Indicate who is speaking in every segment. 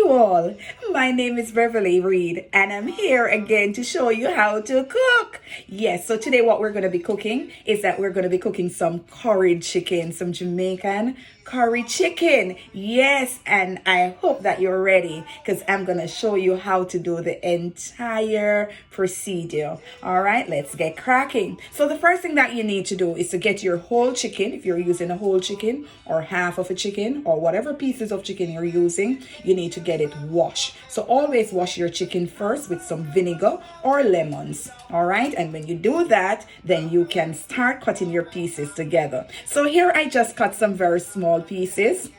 Speaker 1: you all. My name is Beverly Reed and I'm here again to show you how to cook. Yes, so today what we're going to be cooking is that we're going to be cooking some curried chicken, some Jamaican curry chicken. Yes, and I hope that you're ready because I'm going to show you how to do the entire procedure. All right, let's get cracking. So the first thing that you need to do is to get your whole chicken. If you're using a whole chicken or half of a chicken or whatever pieces of chicken you're using, you need to get it washed. So always wash your chicken first with some vinegar or lemons. All right, and when you do that, then you can start cutting your pieces together. So here I just cut some very small pieces.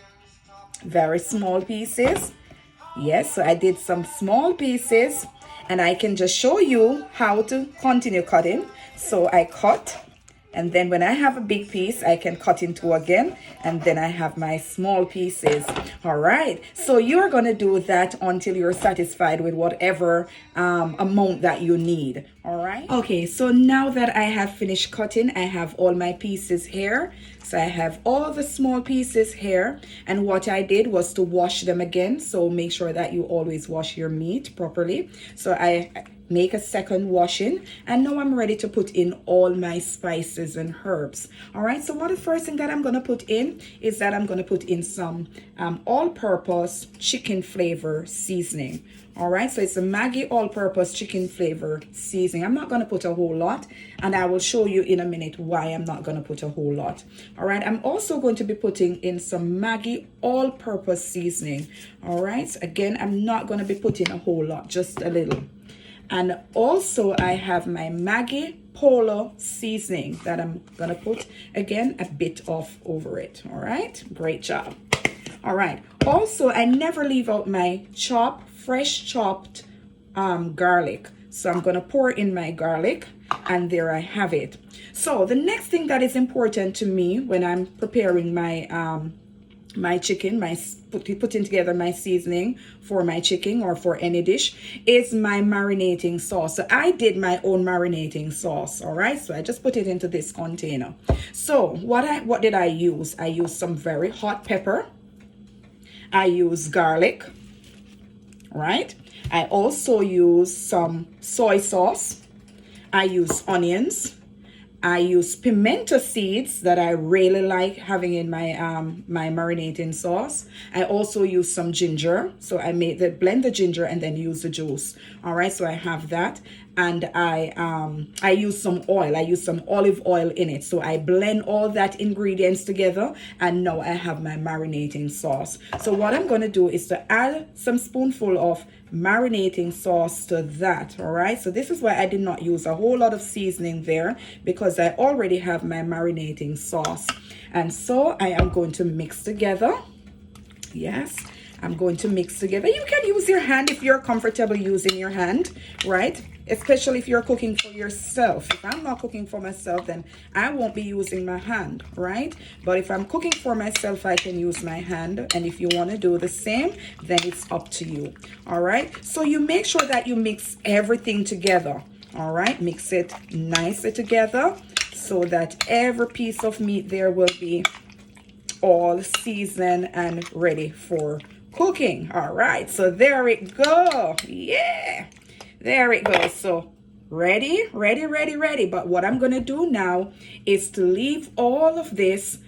Speaker 1: Yes, so I did some small pieces and I can just show you how to continue cutting. So I cut, and then when I have a big piece, I can cut into again, and then I have my small pieces. All right, so you're going to do that until you're satisfied with whatever amount that you need. All right. Okay, so now that I have finished cutting, I have all my pieces here. So I have all the small pieces here, and what I did was to wash them again. So make sure that you always wash your meat properly. So I make a second washing, and now I'm ready to put in all my spices and herbs. All right, so the first thing that I'm going to put in is that I'm going to put in some all-purpose chicken flavor seasoning. All right, so it's a Maggi all-purpose chicken flavor seasoning. I'm not going to put a whole lot, and I will show you in a minute why I'm not going to put a whole lot. All right, I'm also going to be putting in some Maggi all-purpose seasoning. All right, so again, I'm not going to be putting a whole lot, just a little. And also I have my Maggi Polo seasoning that I'm gonna put again a bit of over it. All right, great job. All right, also I never leave out my fresh chopped garlic. So I'm gonna pour in my garlic, and there I have it. So the next thing that is important to me when I'm preparing my chicken, putting together my seasoning for my chicken or for any dish, is my marinating sauce. So I did my own marinating sauce. All right, so I just put it into this container. So what did I use? I used some very hot pepper. I used garlic. Right, I also use some soy sauce. I use onions. I use pimento seeds that I really like having in my my marinating sauce. I also use some ginger. So I blend the ginger and then use the juice. All right, so I have that, and I use some oil. I use some olive oil in it. So I blend all that ingredients together, and now I have my marinating sauce. So what I'm going to do is to add some spoonful of marinating sauce to that. All right, so this is why I did not use a whole lot of seasoning there, because I already have my marinating sauce. And so I am going to mix together. Yes, I'm going to mix together. You can use your hand if you're comfortable using your hand, right? Especially if you're cooking for yourself. If I'm not cooking for myself, then I won't be using my hand, right? But if I'm cooking for myself, I can use my hand. And if you want to do the same, then it's up to you. All right, so you make sure that you mix everything together. All right, mix it nicely together so that every piece of meat there will be all seasoned and ready for cooking. All right, so there it go. Yeah, there it goes. So ready. But what I'm gonna do now is to leave all of this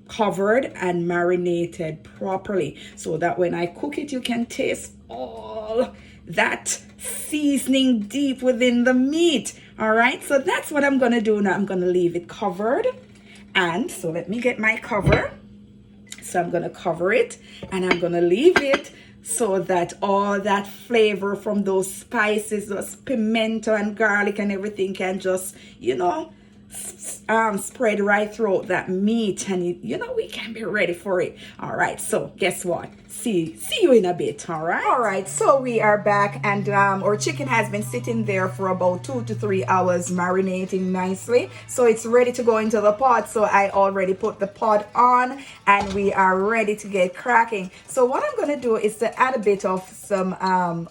Speaker 1: covered and marinated properly, so that when I cook it, you can taste all that seasoning deep within the meat. All right, so that's what I'm gonna do now. I'm gonna leave it covered, and so let me get my cover. So I'm gonna cover it, and I'm gonna leave it so that all that flavor from those spices, those pimento and garlic and everything, can just, spread right throughout that meat, and we can be ready for it. All right, so guess what? See you in a bit. All right, so we are back, and our chicken has been sitting there for about 2 to 3 hours marinating nicely, so it's ready to go into the pot. So I already put the pot on, and we are ready to get cracking. So what I'm going to do is to add a bit of some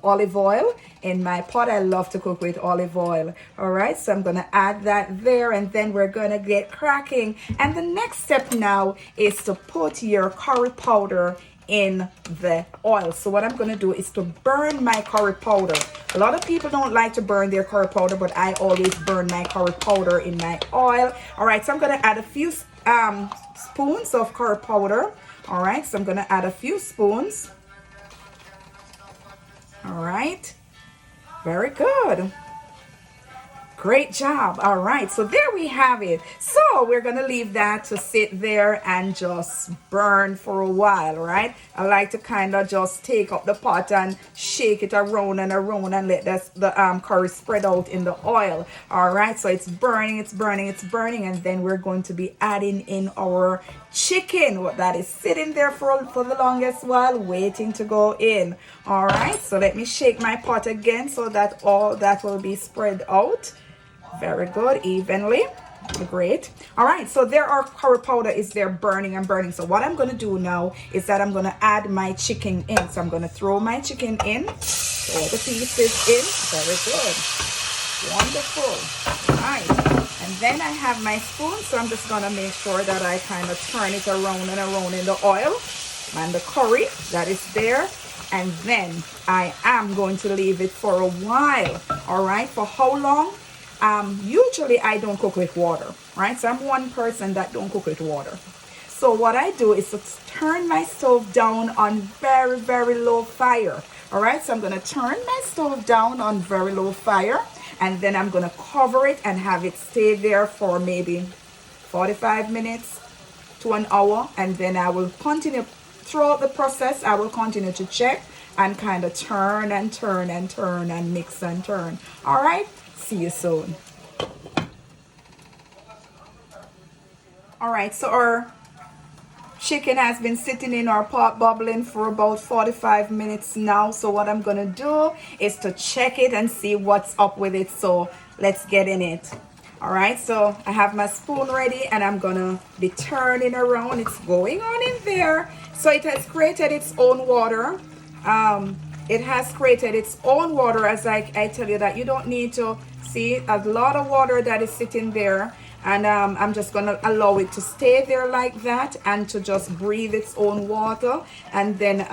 Speaker 1: olive oil in my pot. I love to cook with olive oil. All right, so I'm going to add that there, and then we're going to get cracking. And the next step now is to put your curry powder in the oil. So what I'm going to do is to burn my curry powder. A lot of people don't like to burn their curry powder, but I always burn my curry powder in my oil. All right, so I'm going to add a few spoons of curry powder. All right, so I'm going to add a few spoons. All right, very good. Great job. All right, so there we have it. So we're gonna leave that to sit there and just burn for a while, right? I like to kind of just take up the pot and shake it around and around and let the curry spread out in the oil. All right, so it's burning, it's burning, it's burning, and then we're going to be adding in our chicken, what that is sitting there for the longest while, waiting to go in. All right, so let me shake my pot again so that all that will be spread out. Very good, evenly. Great. All right, so there our curry powder is there burning and burning. So what I'm going to do now is that I'm going to add my chicken in. So I'm going to throw my chicken in, throw the pieces in. Very good. Wonderful. All right, and then I have my spoon, so I'm just going to make sure that I kind of turn it around and around in the oil and the curry that is there. And then I am going to leave it for a while. All right, for how long? Usually I don't cook with water, right? So I'm one person that don't cook with water. So what I do is to turn my stove down on very, very low fire. All right, so I'm going to turn my stove down on very low fire, and then I'm going to cover it and have it stay there for maybe 45 minutes to an hour. And then I will continue throughout the process. I will continue to check and kind of turn and turn and turn and mix and turn. All right. See you soon. All right, so our chicken has been sitting in our pot bubbling for about 45 minutes now. So what I'm gonna do is to check it and see what's up with it. So let's get in it. All right, so I have my spoon ready and I'm gonna be turning around. It's going on in there. So it has created its own water. It has created its own water, as I tell you that you don't need to see a lot of water that is sitting there. And I'm just going to allow it to stay there like that and to just breathe its own water. And then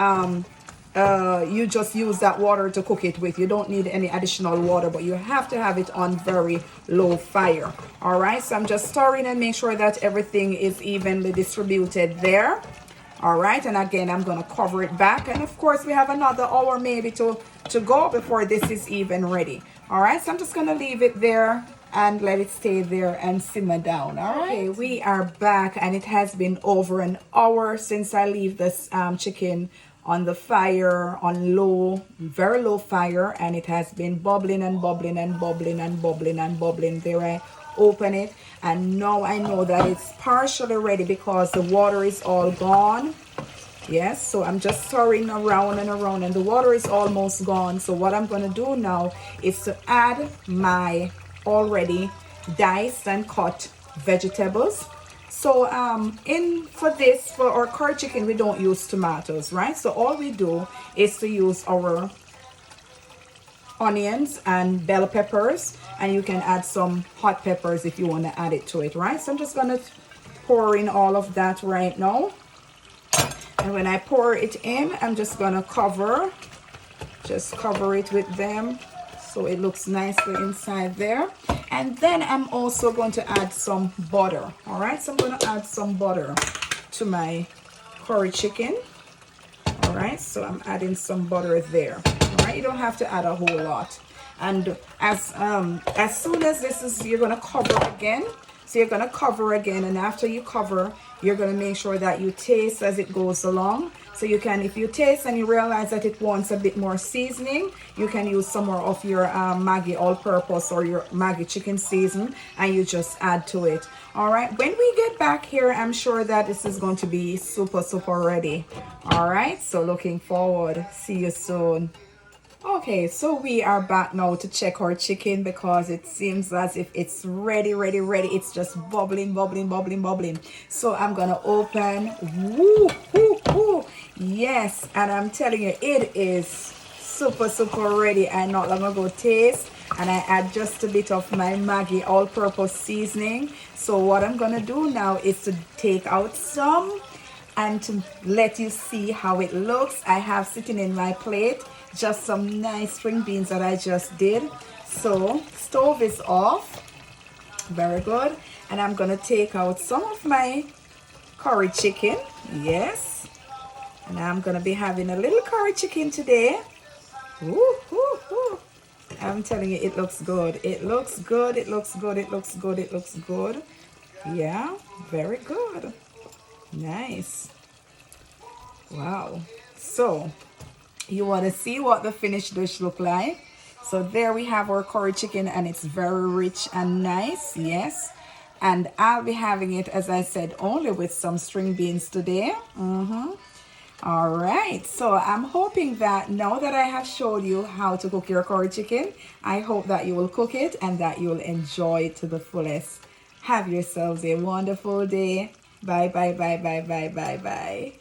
Speaker 1: you just use that water to cook it with. You don't need any additional water, but you have to have it on very low fire. All right, so I'm just stirring and make sure that everything is evenly distributed there. All right, and again I'm going to cover it back, and of course we have another hour maybe to go before this is even ready. All right, so I'm just going to leave it there and let it stay there and simmer down. All right, okay, we are back, and it has been over an hour since I leave this chicken on the fire on low, very low fire, and it has been bubbling and bubbling and bubbling and bubbling and bubbling. There I open it, and now I know that it's partially ready because the water is all gone. Yes, so I'm just stirring around and around, and the water is almost gone. So what I'm going to do now is to add my already diced and cut vegetables. So for our curry chicken, we don't use tomatoes, right? So all we do is to use our onions and bell peppers, and you can add some hot peppers if you want to add it to it, right? So I'm just gonna pour in all of that right now, and when I pour it in, I'm just gonna cover it with them so it looks nicely inside there. And then I'm also going to add some butter. All right, so I'm going to add some butter to my curry chicken. All right, so I'm adding some butter there. All right, you don't have to add a whole lot. And as soon as this is, you're going to cover again. So you're going to cover again, and after you cover, you're going to make sure that you taste as it goes along. So you can, if you taste and you realize that it wants a bit more seasoning, you can use some more of your Maggi all-purpose or your Maggi chicken season, and you just add to it. All right, when we get back here, I'm sure that this is going to be super ready. All right, so looking forward. See you soon. Okay, so we are back now to check our chicken because it seems as if it's ready. It's just bubbling. So I'm gonna open. Woo. Yes, and I'm telling you, it is super ready. I not long ago taste, and I add just a bit of my Maggi all-purpose seasoning. So what I'm gonna do now is to take out some And to let you see how it looks, I have sitting in my plate just some nice string beans that I just did. So stove is off. Very good. And I'm gonna take out some of my curry chicken. Yes. And I'm gonna be having a little curry chicken today. Ooh, ooh, ooh. I'm telling you, it looks good. It looks good. It looks good. It looks good. It looks good. Yeah, very good. Nice. Wow. So you want to see what the finished dish look like. So there we have our curry chicken, and it's very rich and nice. Yes. And I'll be having it, as I said, only with some string beans today. All right, so I'm hoping that now that I have showed you how to cook your curry chicken, I hope that you will cook it and that you'll enjoy it to the fullest. Have yourselves a wonderful day. Bye, bye, bye, bye, bye, bye, bye.